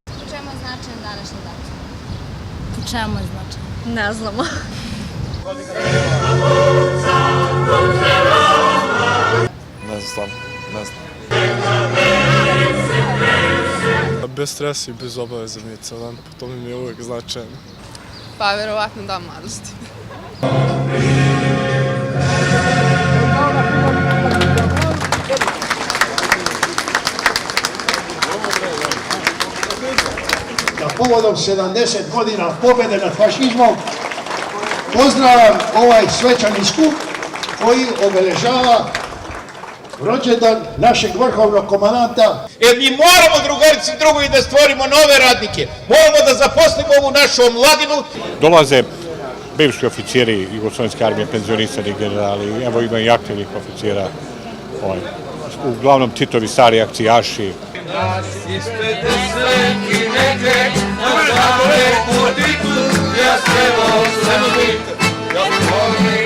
Po čemu je značajan današnji dan? Po čemu je značajan? Ne znamo. Ne znam. Bez stresa i bez obaveza mi je ceo dan, po tome mi je uvek značajan. Pa verovatno dan mladosti. Da povodom 70 godina pobjede nad fašizmom pozdravljam ovaj svečani skup koji obeležava rođendan našeg vrhovnog komandanta. Jer mi moramo, drugarici i drugovi, da stvorimo nove radnike. Moramo da zaposlimo ovu našu omladinu. Dolaze bivši oficiri Jugoslovenske armije, penzionisani generali, evo ima i aktivnih oficira, uglavnom Titovi stari akcijaši. Ja